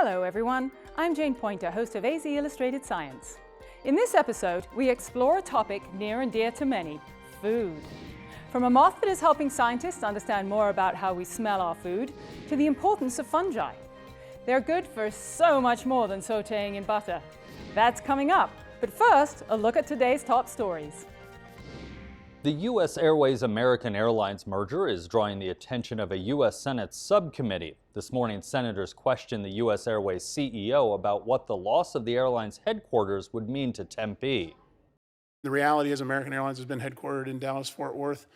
Hello everyone, I'm Jane Pointer, host of AZ Illustrated Science. In this episode, we explore a topic near and dear to many, food. From a moth that is helping scientists understand more about how we smell our food, to the importance of fungi. They're good for so much more than sautéing in butter. That's coming up, but first, a look at today's top stories. The U.S. Airways American Airlines merger is drawing the attention of a U.S. Senate subcommittee. This morning, senators questioned the U.S. Airways CEO about what the loss of the airline's headquarters would mean to Tempe. The reality is American Airlines has been headquartered in Dallas-Fort Worth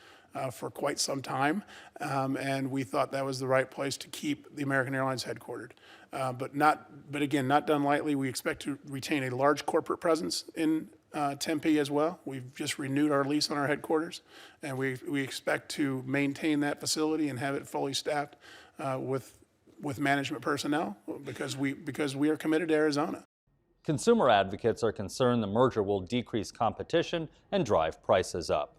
for quite some time, and we thought that was the right place to keep the American Airlines headquartered. But again, not done lightly. We expect to retain a large corporate presence in Tempe as well. We've just renewed our lease on our headquarters, and we expect to maintain that facility and have it fully staffed with management personnel because we are committed to Arizona. Consumer advocates are concerned the merger will decrease competition and drive prices up.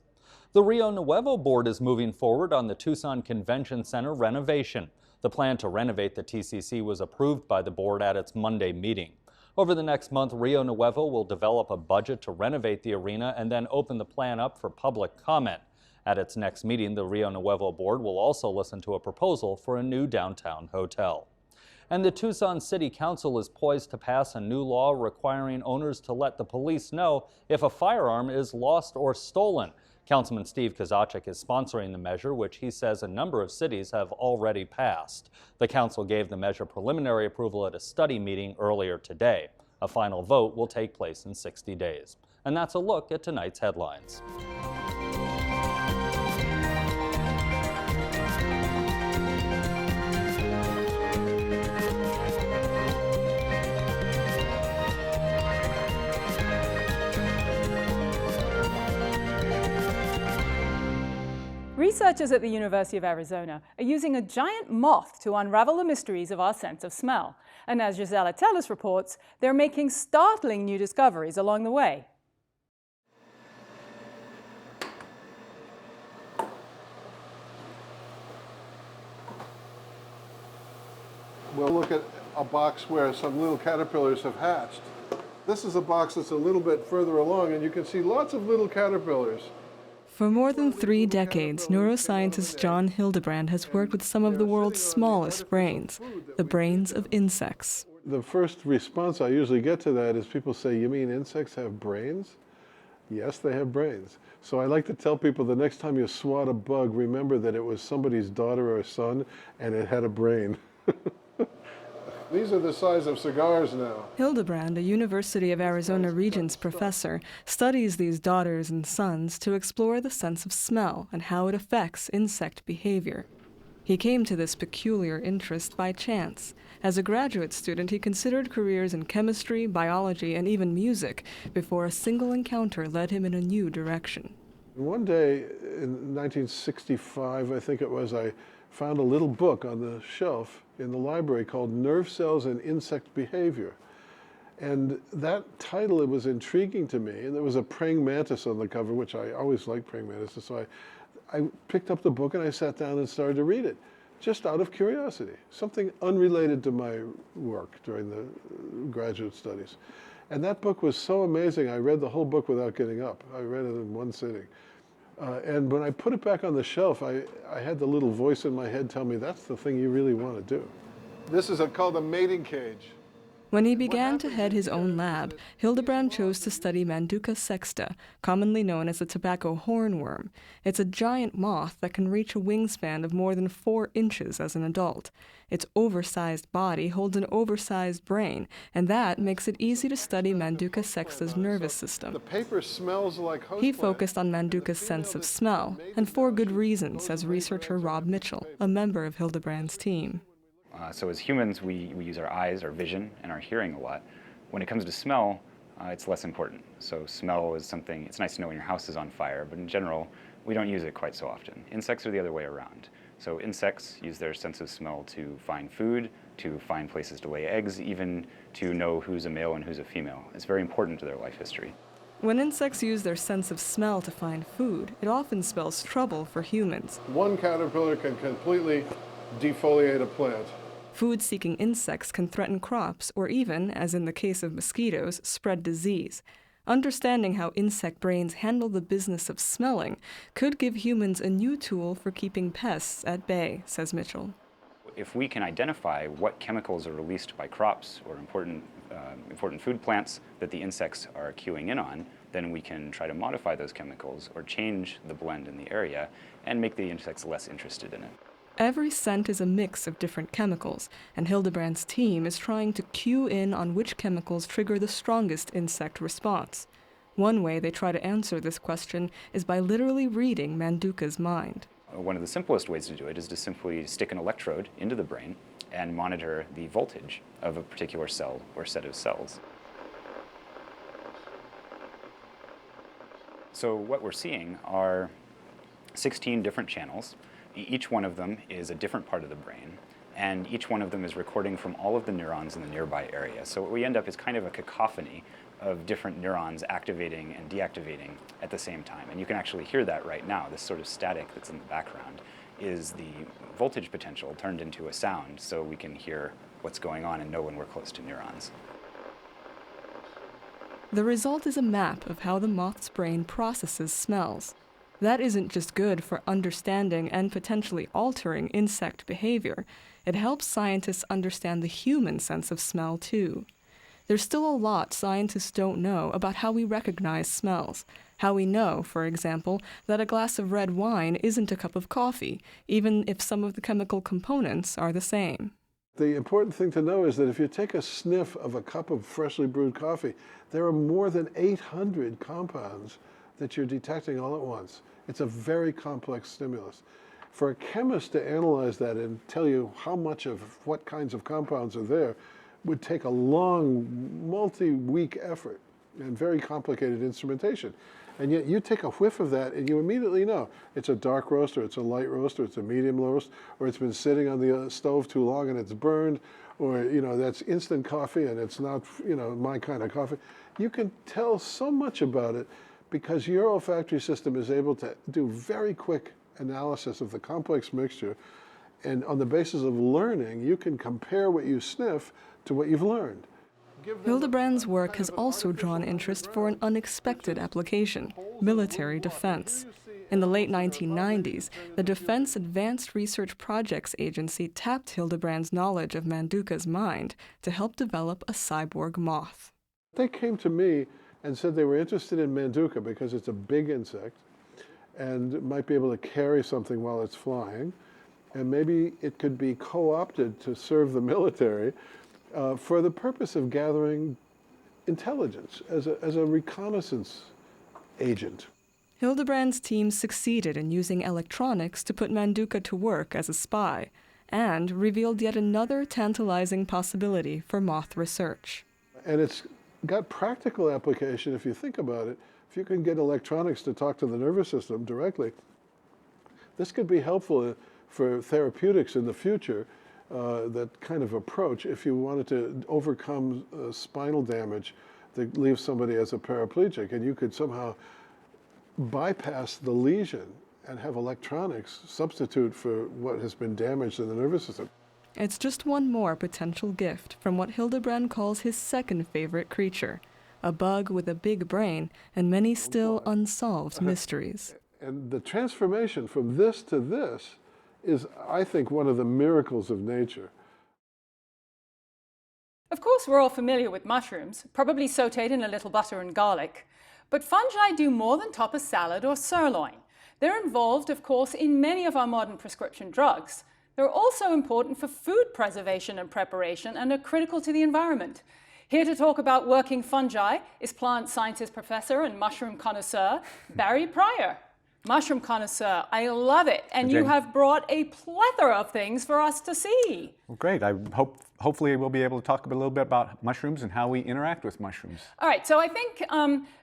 The Rio Nuevo board is moving forward on the Tucson Convention Center renovation. The plan to renovate the TCC was approved by the board at its Monday meeting. Over the next month, Rio Nuevo will develop a budget to renovate the arena and then open the plan up for public comment. At its next meeting, the Rio Nuevo board will also listen to a proposal for a new downtown hotel. And the Tucson City Council is poised to pass a new law requiring owners to let the police know if a firearm is lost or stolen. Councilman Steve Kozachik is sponsoring the measure, which he says a number of cities have already passed. The council gave the measure preliminary approval at a study meeting earlier today. A final vote will take place in 60 days. And that's a look at tonight's headlines. Researchers at the University of Arizona are using a giant moth to unravel the mysteries of our sense of smell. And as Gisela Tellis reports, they're making startling new discoveries along the way. We'll look at a box where some little caterpillars have hatched. This is a box that's a little bit further along, and you can see lots of little caterpillars. For more than 3 decades, neuroscientist John Hildebrand has worked with some of the world's smallest brains, the brains of insects. The first response I usually get to that is people say, "You mean insects have brains?" Yes, they have brains. So I like to tell people the next time you swat a bug, remember that it was somebody's daughter or son and it had a brain. These are the size of cigars now. Hildebrand, a University of Arizona Regents professor, studies these daughters and sons to explore the sense of smell and how it affects insect behavior. He came to this peculiar interest by chance. As a graduate student, he considered careers in chemistry, biology, and even music before a single encounter led him in a new direction. One day in 1965, I think it was, I found a little book on the shelf in the library called Nerve Cells and Insect Behavior. And that title, it was intriguing to me. And there was a praying mantis on the cover, which I always liked praying mantises. So I picked up the book and I sat down and started to read it, just out of curiosity, something unrelated to my work during the graduate studies. And that book was so amazing, I read the whole book without getting up. I read it in one sitting. And when I put it back on the shelf, I had the little voice in my head tell me, that's the thing you really want to do. This is called a mating cage. When he began to head his own lab, Hildebrand chose to study Manduca Sexta, commonly known as the tobacco hornworm. It's a giant moth that can reach a wingspan of more than 4 inches as an adult. Its oversized body holds an oversized brain, and that makes it easy to study Manduca Sexta's nervous system. The paper smells like host He plant. focused on Manduca's sense of smell, and for good reason, says researcher Rob Mitchell, a member of Hildebrand's team. So as humans, we use our eyes, our vision, and our hearing a lot. When it comes to smell, it's less important. So smell is something, it's nice to know when your house is on fire, but in general, we don't use it quite so often. Insects are the other way around. So insects use their sense of smell to find food, to find places to lay eggs, even to know who's a male and who's a female. It's very important to their life history. When insects use their sense of smell to find food, it often spells trouble for humans. One caterpillar can completely defoliate a plant. Food-seeking insects can threaten crops or even, as in the case of mosquitoes, spread disease. Understanding how insect brains handle the business of smelling could give humans a new tool for keeping pests at bay, says Mitchell. If we can identify what chemicals are released by crops or important food plants that the insects are cueing in on, then we can try to modify those chemicals or change the blend in the area and make the insects less interested in it. Every scent is a mix of different chemicals, and Hildebrand's team is trying to cue in on which chemicals trigger the strongest insect response. One way they try to answer this question is by literally reading Manduca's mind. One of the simplest ways to do it is to simply stick an electrode into the brain and monitor the voltage of a particular cell or set of cells. So what we're seeing are 16 different channels. Each one of them is a different part of the brain, and each one of them is recording from all of the neurons in the nearby area. So what we end up is kind of a cacophony of different neurons activating and deactivating at the same time. And you can actually hear that right now. This sort of static that's in the background is the voltage potential turned into a sound, so we can hear what's going on and know when we're close to neurons. The result is a map of how the moth's brain processes smells. That isn't just good for understanding and potentially altering insect behavior. It helps scientists understand the human sense of smell, too. There's still a lot scientists don't know about how we recognize smells. How we know, for example, that a glass of red wine isn't a cup of coffee, even if some of the chemical components are the same. The important thing to know is that if you take a sniff of a cup of freshly brewed coffee, there are more than 800 compounds that you're detecting all at once. It's a very complex stimulus. For a chemist to analyze that and tell you how much of what kinds of compounds are there would take a long, multi-week effort and very complicated instrumentation. And yet you take a whiff of that and you immediately know it's a dark roast, or it's a light roast, or it's a medium roast, or it's been sitting on the stove too long and it's burned, or that's instant coffee and it's not my kind of coffee. You can tell so much about it because your olfactory system is able to do very quick analysis of the complex mixture, and on the basis of learning, you can compare what you sniff to what you've learned. Hildebrand's work has also drawn interest for an unexpected application: military defense. In the late 1990s, the Defense Advanced Research Projects Agency tapped Hildebrand's knowledge of Manduca's mind to help develop a cyborg moth. They came to me and said they were interested in Manduca because it's a big insect and might be able to carry something while it's flying, and maybe it could be co-opted to serve the military for the purpose of gathering intelligence as a reconnaissance agent. Hildebrand's team succeeded in using electronics to put Manduca to work as a spy, and revealed yet another tantalizing possibility for moth research. And it's got practical application if you think about it. If you can get electronics to talk to the nervous system directly, this could be helpful for therapeutics in the future, that kind of approach, if you wanted to overcome spinal damage that leaves somebody as a paraplegic, and you could somehow bypass the lesion and have electronics substitute for what has been damaged in the nervous system. It's just one more potential gift from what Hildebrand calls his second favorite creature, a bug with a big brain and many still unsolved mysteries. And the transformation from this to this is, I think, one of the miracles of nature. Of course, we're all familiar with mushrooms, probably sautéed in a little butter and garlic. But fungi do more than top a salad or sirloin. They're involved, of course, in many of our modern prescription drugs. They're also important for food preservation and preparation and are critical to the environment. Here to talk about working fungi is plant scientist professor and mushroom connoisseur, Barry Pryor. Mushroom connoisseur, I love it. And you have brought a plethora of things for us to see. Well, great. I hopefully we'll be able to talk a little bit about mushrooms and how we interact with mushrooms. All right, so I think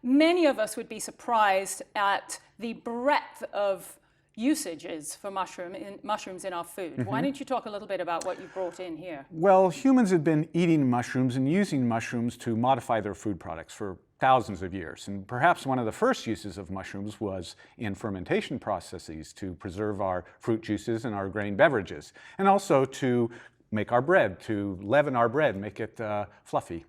many of us would be surprised at the breadth of usages for mushrooms in our food. Mm-hmm. Why don't you talk a little bit about what you brought in here? Well, humans have been eating mushrooms and using mushrooms to modify their food products for thousands of years. And perhaps one of the first uses of mushrooms was in fermentation processes to preserve our fruit juices and our grain beverages, and also to make our bread, to leaven our bread, make it fluffy.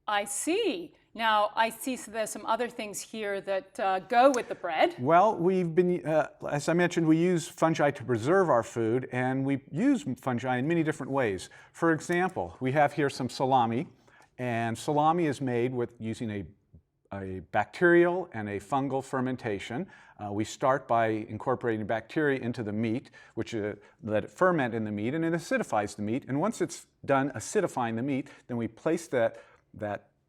I see. Now, I see there's some other things here that go with the bread. Well, we've been, as I mentioned, we use fungi to preserve our food, and we use fungi in many different ways. For example, we have here some salami, and salami is made with using a bacterial and a fungal fermentation. We start by incorporating bacteria into the meat, which let it ferment in the meat, and it acidifies the meat. And once it's done acidifying the meat, then we place that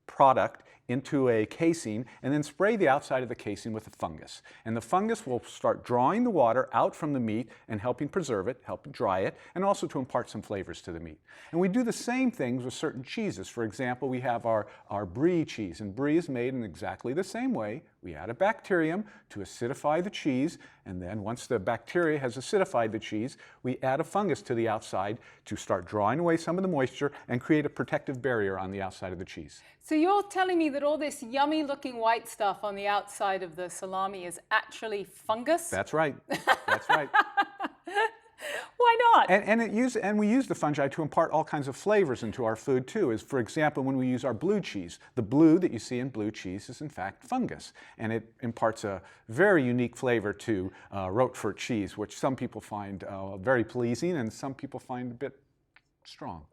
product into a casing and then spray the outside of the casing with a fungus. And the fungus will start drawing the water out from the meat and helping preserve it, helping dry it, and also to impart some flavors to the meat. And we do the same things with certain cheeses. For example, we have our brie cheese, and brie is made in exactly the same way. We add a bacterium to acidify the cheese, and then once the bacteria has acidified the cheese, we add a fungus to the outside to start drawing away some of the moisture and create a protective barrier on the outside of the cheese. So you're telling me that all this yummy looking white stuff on the outside of the salami is actually fungus? That's right. That's right. Why not? And we use the fungi to impart all kinds of flavors into our food too. As for example, when we use our blue cheese, the blue that you see in blue cheese is in fact fungus, and it imparts a very unique flavor to Roquefort cheese, which some people find very pleasing and some people find a bit strong.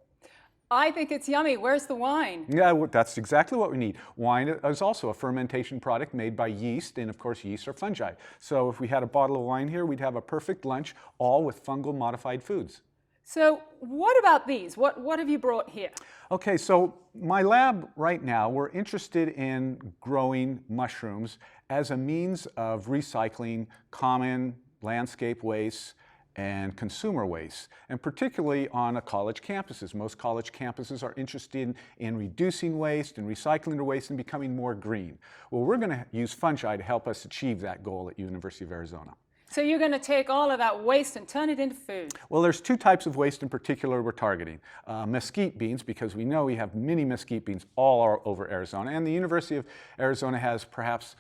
I think it's yummy. Where's the wine? Yeah, that's exactly what we need. Wine is also a fermentation product made by yeast, and of course yeast are fungi. So if we had a bottle of wine here, we'd have a perfect lunch, all with fungal modified foods. So what about these? What have you brought here? Okay, so my lab right now, we're interested in growing mushrooms as a means of recycling common landscape wastes and consumer waste, and particularly on college campuses. Most college campuses are interested in reducing waste and recycling their waste and becoming more green. Well, we're going to use fungi to help us achieve that goal at University of Arizona. So you're going to take all of that waste and turn it into food? Well, there's two types of waste in particular we're targeting. Mesquite beans, because we know we have many mesquite beans all over Arizona, and the University of Arizona has perhaps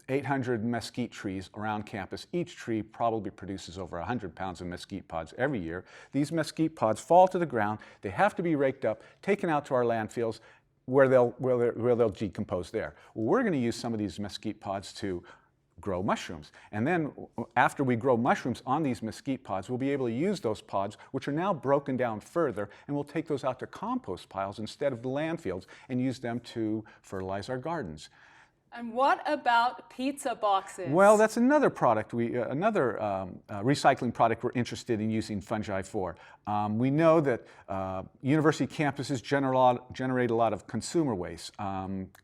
800 mesquite trees around campus. Each tree probably produces over 100 pounds of mesquite pods every year. These mesquite pods fall to the ground. They have to be raked up, taken out to our landfills where they'll decompose there. Well, we're going to use some of these mesquite pods to grow mushrooms. And then after we grow mushrooms on these mesquite pods, we'll be able to use those pods, which are now broken down further, and we'll take those out to compost piles instead of the landfills and use them to fertilize our gardens. And what about pizza boxes? Well, that's another product, recycling product we're interested in using fungi for. We know that university campuses generate a lot of consumer waste,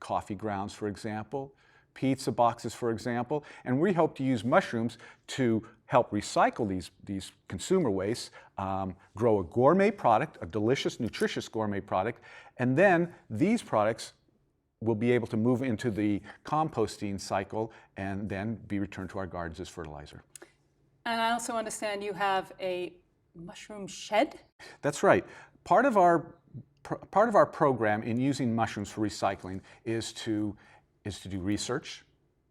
coffee grounds, for example, pizza boxes, for example, and we hope to use mushrooms to help recycle these consumer wastes, grow a gourmet product, a delicious, nutritious gourmet product, and then these products will be able to move into the composting cycle and then be returned to our gardens as fertilizer. And I also understand you have a mushroom shed? That's right. Part of our program in using mushrooms for recycling is to do research,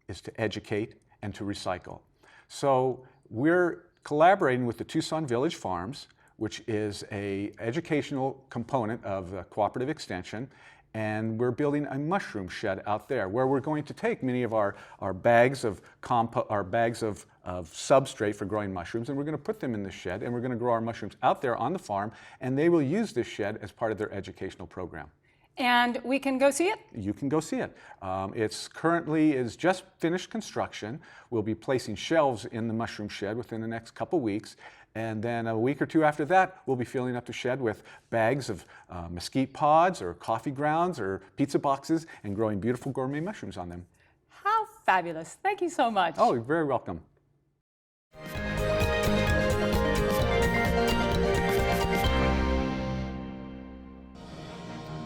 is to educate, and to recycle. So we're collaborating with the Tucson Village Farms, which is an educational component of the cooperative extension, and we're building a mushroom shed out there where we're going to take many of our bags of substrate for growing mushrooms, and we're going to put them in the shed, and we're going to grow our mushrooms out there on the farm, and they will use this shed as part of their educational program. And we can go see it? You can go see it. It's currently just finished construction. We'll be placing shelves in the mushroom shed within the next couple weeks. And then a week or two after that, we'll be filling up the shed with bags of mesquite pods or coffee grounds or pizza boxes and growing beautiful gourmet mushrooms on them. How fabulous. Thank you so much. Oh, you're very welcome.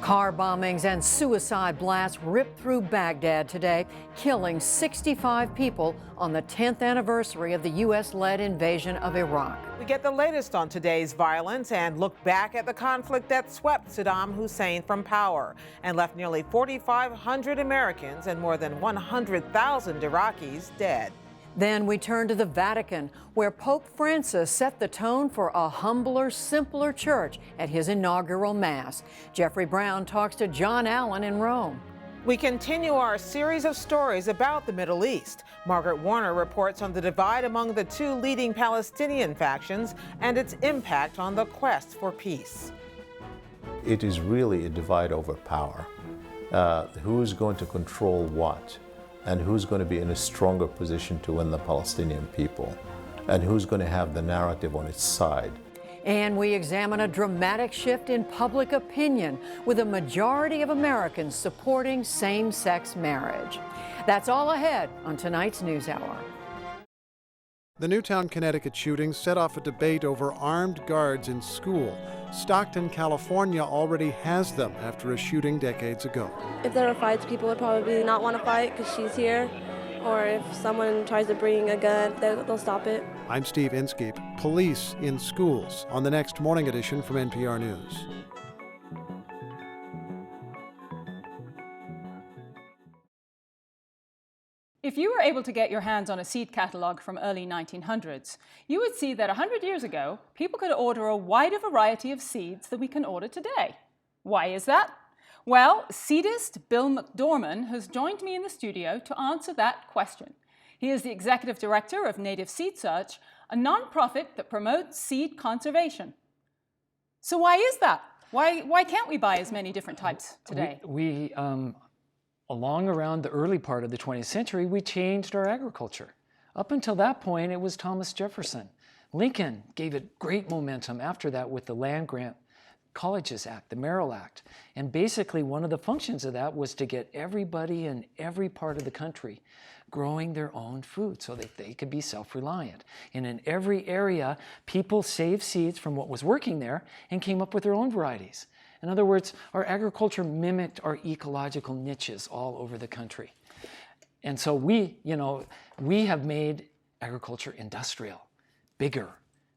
Car bombings and suicide blasts ripped through Baghdad today, killing 65 people on the 10th anniversary of the U.S.-led invasion of Iraq. We get the latest on today's violence and look back at the conflict that swept Saddam Hussein from power and left nearly 4,500 Americans and more than 100,000 Iraqis dead. Then we turn to the Vatican, where Pope Francis set the tone for a humbler, simpler church at his inaugural Mass. Jeffrey Brown talks to John Allen in Rome. We continue our series of stories about the Middle East. Margaret Warner reports on the divide among the two leading Palestinian factions and its impact on the quest for peace. It is really a divide over power. Who's going to control what? And who's going to be in a stronger position to win the Palestinian people? And who's going to have the narrative on its side? And we examine a dramatic shift in public opinion, with a majority of Americans supporting same-sex marriage. That's all ahead on tonight's NewsHour. The Newtown, Connecticut shooting set off a debate over armed guards in school. Stockton, California already has them after a shooting decades ago. If there were fights, people would probably not want to fight because she's here. Or if someone tries to bring a gun, they'll stop it. I'm Steve Inskeep. Police in schools on the next morning edition from NPR News. If you were able to get your hands on a seed catalog from early 1900s, you would see that 100 years ago, people could order a wider variety of seeds than we can order today. Why is that? Well, seedist Bill McDorman has joined me in the studio to answer that question. He is the executive director of Native Seed Search, a nonprofit that promotes seed conservation. So why is that? Why can't we buy as many different types today? Along around the early part of the 20th century, we changed our agriculture. Up until that point, it was Thomas Jefferson. Lincoln gave it great momentum after that with the Land Grant Colleges Act, the Merrill Act. And basically one of the functions of that was to get everybody in every part of the country growing their own food so that they could be self-reliant. And in every area, people saved seeds from what was working there and came up with their own varieties. In other words, our agriculture mimicked our ecological niches all over the country. And so we have made agriculture industrial, bigger,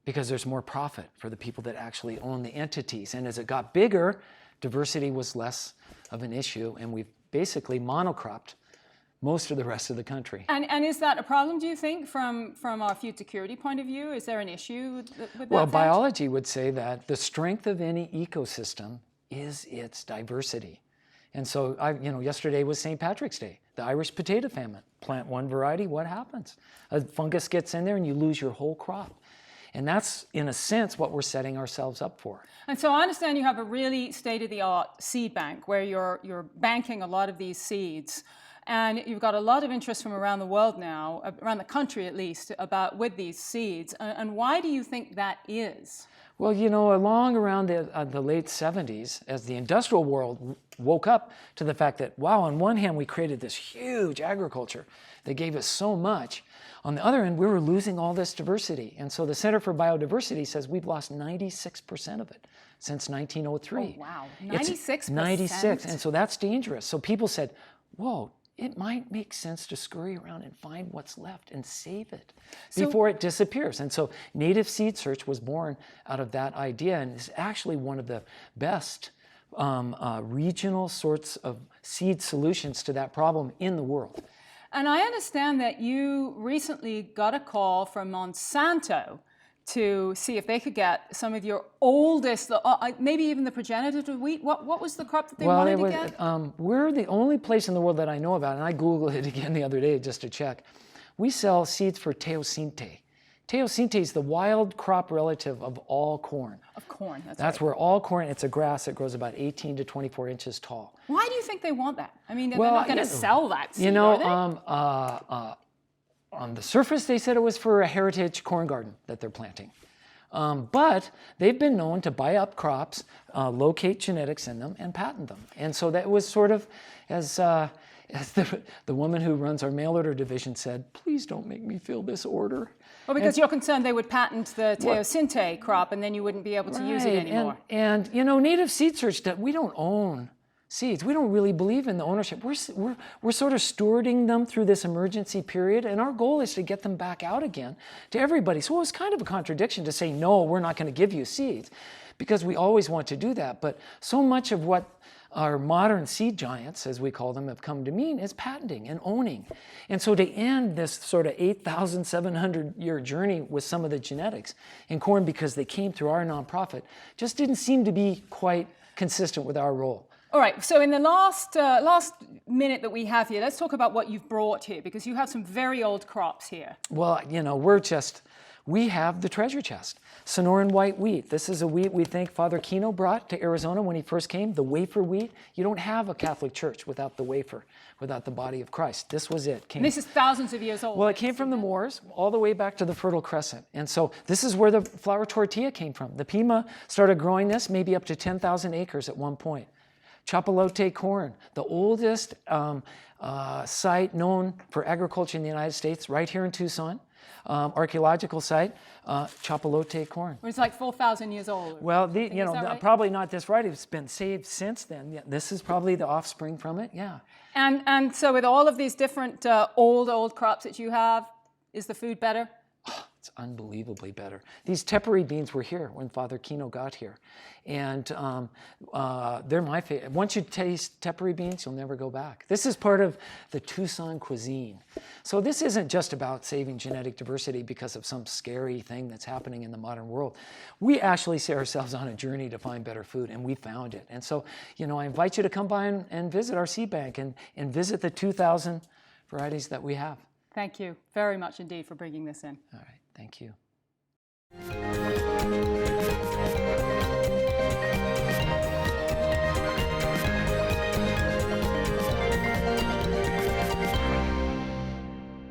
because there's more profit for the people that actually own the entities. And as it got bigger, diversity was less of an issue, and we've basically monocropped most of the rest of the country. And is that a problem, do you think, from our food security point of view? Is there an issue with that? Well, biology would say that the strength of any ecosystem is its diversity. And so, yesterday was St. Patrick's Day, the Irish potato famine. Plant one variety, what happens? A fungus gets in there and you lose your whole crop. And that's, in a sense, what we're setting ourselves up for. And so I understand you have a really state-of-the-art seed bank where you're banking a lot of these seeds. And you've got a lot of interest from around the world now, around the country at least, with these seeds. And why do you think that is? Well, along around the late 70s, as the industrial world woke up to the fact that, wow, on one hand, we created this huge agriculture that gave us so much. On the other end, we were losing all this diversity. And so the Center for Biodiversity says we've lost 96% of it since 1903. Oh, wow, 96%? 96, and so that's dangerous. So people said, whoa, it might make sense to scurry around and find what's left and save it before it disappears. And so Native Seed Search was born out of that idea, and is actually one of the best regional sorts of seed solutions to that problem in the world. And I understand that you recently got a call from Monsanto to see if they could get some of your oldest, maybe even the progenitor to wheat. What was the crop that they wanted to get? We're the only place in the world that I know about, and I Googled it again the other day just to check. We sell seeds for teosinte. Teosinte is the wild crop relative of all corn. Of corn, that's right. Where all corn, it's a grass that grows about 18 to 24 inches tall. Why do you think they want that? I mean, they're not going to sell that seed, are they? On the surface, they said it was for a heritage corn garden that they're planting. But they've been known to buy up crops, locate genetics in them, and patent them. And so that was sort of, as the woman who runs our mail order division said, please don't make me fill this order. Well, because you're concerned they would patent the teosinte crop and then you wouldn't be able to use it anymore. And Native Seed Search, we don't own seeds. We don't really believe in the ownership. We're sort of stewarding them through this emergency period, and our goal is to get them back out again to everybody. So it was kind of a contradiction to say, no, we're not going to give you seeds. because we always want to do that. But so much of what our modern seed giants, as we call them, have come to mean is patenting and owning. And so to end this sort of 8,700-year journey with some of the genetics in corn, because they came through our nonprofit, just didn't seem to be quite consistent with our role. All right, so in the last minute that we have here, let's talk about what you've brought here, because you have some very old crops here. Well, you know, we have the treasure chest. Sonoran white wheat. This is a wheat we think Father Kino brought to Arizona when he first came, the wafer wheat. You don't have a Catholic church without the wafer, without the body of Christ. This was it. And this is thousands of years old. Well, it came from the Moors all the way back to the Fertile Crescent. And so this is where the flour tortilla came from. The Pima started growing this maybe up to 10,000 acres at one point. Chapalote corn, the oldest site known for agriculture in the United States, right here in Tucson. Archaeological site, Chapalote corn. It's like 4,000 years old. Well, right? probably not this right. It's been saved since then. Yeah, this is probably the offspring from it, yeah. And so with all of these different old crops that you have, is the food better? It's unbelievably better. These tepary beans were here when Father Kino got here. And they're my favorite. Once you taste tepary beans, you'll never go back. This is part of the Tucson cuisine. So this isn't just about saving genetic diversity because of some scary thing that's happening in the modern world. We actually see ourselves on a journey to find better food, and we found it. And so, you know, I invite you to come by and visit our seed bank and visit the 2,000 varieties that we have. Thank you very much indeed for bringing this in. All right, thank you.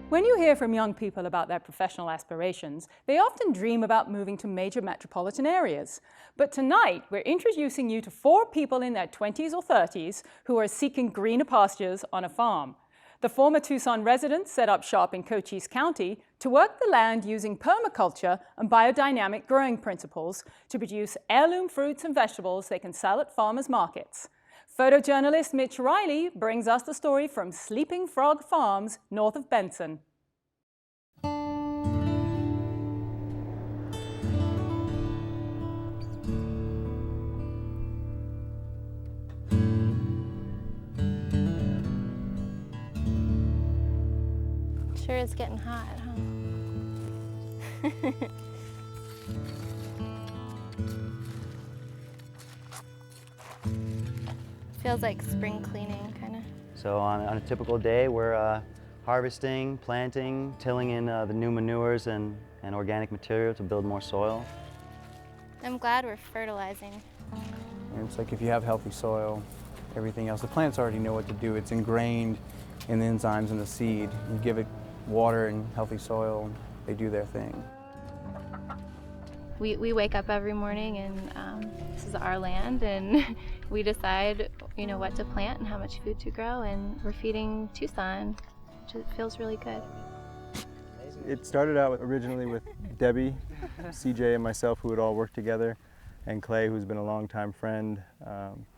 When you hear from young people about their professional aspirations, they often dream about moving to major metropolitan areas. But tonight, we're introducing you to 4 people in their 20s or 30s who are seeking greener pastures on a farm. The former Tucson residents set up shop in Cochise County to work the land using permaculture and biodynamic growing principles to produce heirloom fruits and vegetables they can sell at farmers markets. Photojournalist Mitch Riley brings us the story from Sleeping Frog Farms north of Benson. Sure is getting hot, huh? Feels like spring cleaning, kind of. So on a typical day, we're harvesting, planting, tilling in the new manures and organic material to build more soil. I'm glad we're fertilizing. And it's like if you have healthy soil, everything else, the plants already know what to do. It's ingrained in the enzymes in the seed. You give it water and healthy soil, they do their thing. We wake up every morning and this is our land, and we decide, you know, what to plant and how much food to grow, and we're feeding Tucson, which feels really good. It started out originally with Debbie, CJ, and myself, who would all work together, and Clay, who's been a longtime friend,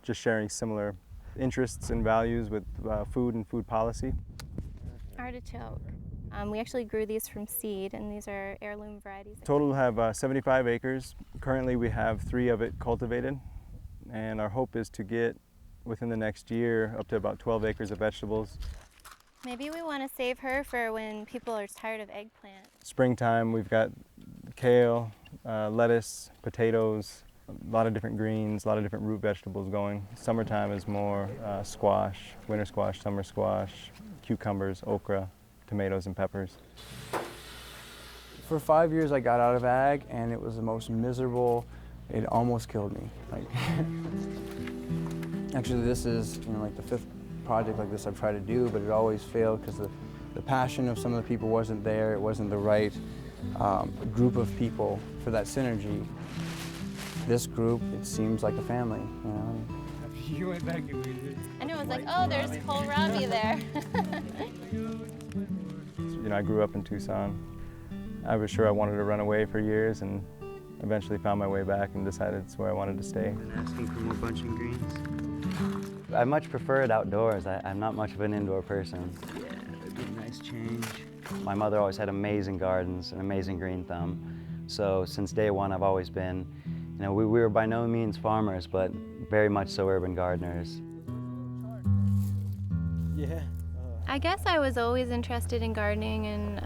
just sharing similar interests and values with food and food policy. Artichoke. We actually grew these from seed, and these are heirloom varieties. Total have 75 acres. Currently we have 3 of it cultivated, and our hope is to get, within the next year, up to about 12 acres of vegetables. Maybe we want to save her for when people are tired of eggplant. Springtime, we've got kale, lettuce, potatoes, a lot of different greens, a lot of different root vegetables going. Summertime is more squash, winter squash, summer squash, cucumbers, okra, tomatoes, and peppers. For 5 years I got out of ag, and it was the most miserable. It almost killed me. Actually, this is, you know, like the 5th project like this I've tried to do, but it always failed because the passion of some of the people wasn't there. It wasn't the right group of people for that synergy. This group, it seems like a family, you know. You went back and I know, I was like, oh, there's kohlrabi there. You know, I grew up in Tucson. I was sure I wanted to run away for years, and eventually found my way back and decided it's where I wanted to stay. Asking for more bunching greens. I much prefer it outdoors. I'm not much of an indoor person. Yeah, it'd be a nice change. My mother always had amazing gardens, an amazing green thumb. So since day one, I've always been You know, we were by no means farmers, but very much so urban gardeners. Yeah. I guess I was always interested in gardening and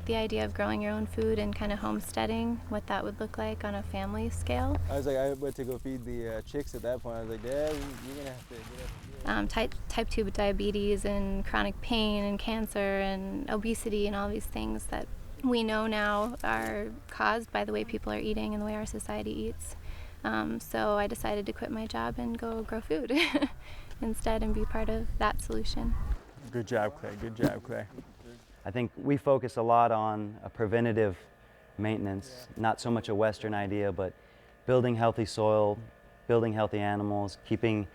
the idea of growing your own food and kind of homesteading, what that would look like on a family scale. I was like, I went to go feed the chicks at that point. I was like, Dad, you're gonna have to get up. Type 2 diabetes and chronic pain and cancer and obesity and all these things that we know now are caused by the way people are eating and the way our society eats. So I decided to quit my job and go grow food instead and be part of that solution. Good job, Clay. Good job, Clay. I think we focus a lot on a preventative maintenance, not so much a Western idea, but building healthy soil, building healthy animals, keeping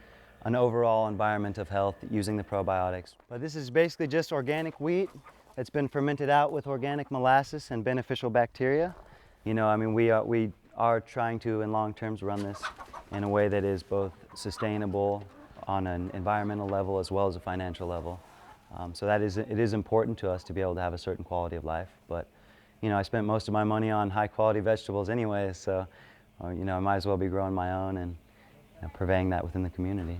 an overall environment of health using the probiotics. But this is basically just organic wheat that's been fermented out with organic molasses and beneficial bacteria. You know, I mean, we are trying to, in long terms, run this in a way that is both sustainable on an environmental level as well as a financial level. So it is important to us to be able to have a certain quality of life. But, you know, I spent most of my money on high quality vegetables anyway, so, you know, I might as well be growing my own and purveying that within the community.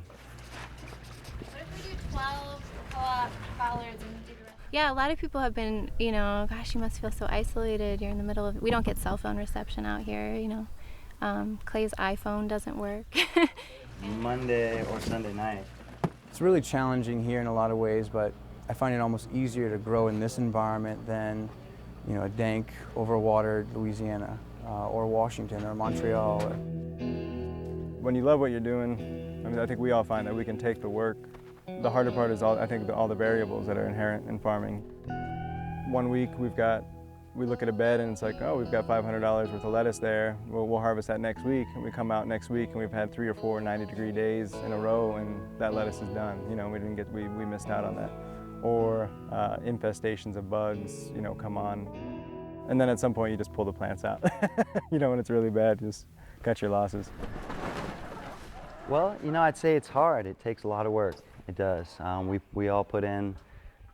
What if we do 12 co-op collards and yeah, a lot of people have been, you know, gosh, you must feel so isolated. You're in the middle of, we don't get cell phone reception out here, you know. Clay's iPhone doesn't work. Monday or Sunday night. It's really challenging here in a lot of ways, but I find it almost easier to grow in this environment than, you know, a dank, overwatered Louisiana or Washington or Montreal. When you love what you're doing, I mean, I think we all find that we can take the work. The harder part is all the variables that are inherent in farming. 1 week we look at a bed and it's like, oh, we've got $500 worth of lettuce there. We'll harvest that next week, and we come out next week and we've had 3 or 4 90-degree days in a row, and that lettuce is done. You know, we missed out on that. Or infestations of bugs, you know, come on, and then at some point you just pull the plants out. You know, when it's really bad, just cut your losses. Well, you know, I'd say it's hard. It takes a lot of work. It does. We all put in,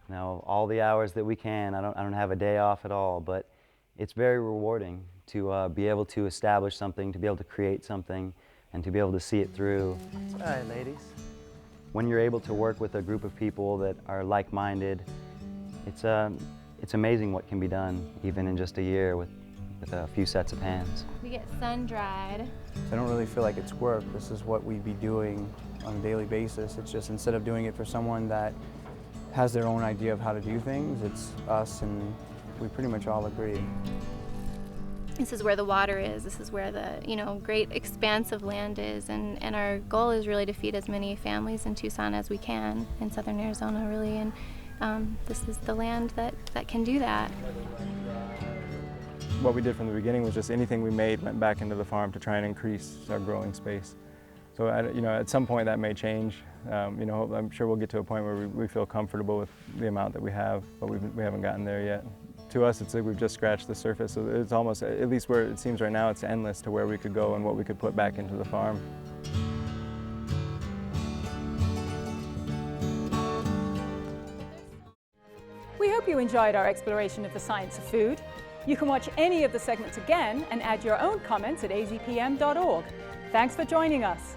you know, all the hours that we can. I don't have a day off at all, but it's very rewarding to be able to establish something, to be able to create something, and to be able to see it through. All right, ladies. When you're able to work with a group of people that are like-minded, it's amazing what can be done, even in just a year with a few sets of hands. We get sun-dried. I don't really feel like it's work. This is what we'd be doing on a daily basis. It's just instead of doing it for someone that has their own idea of how to do things, it's us, and we pretty much all agree. This is where the water is. This is where the, you know, great expanse of land is, and our goal is really to feed as many families in Tucson as we can, in southern Arizona, really, and this is the land that can do that. What we did from the beginning was just anything we made went back into the farm to try and increase our growing space. So, you know, at some point that may change. You know, I'm sure we'll get to a point where we feel comfortable with the amount that we have, but we haven't gotten there yet. To us, it's like we've just scratched the surface. So it's almost, at least where it seems right now, it's endless to where we could go and what we could put back into the farm. We hope you enjoyed our exploration of the science of food. You can watch any of the segments again and add your own comments at azpm.org. Thanks for joining us.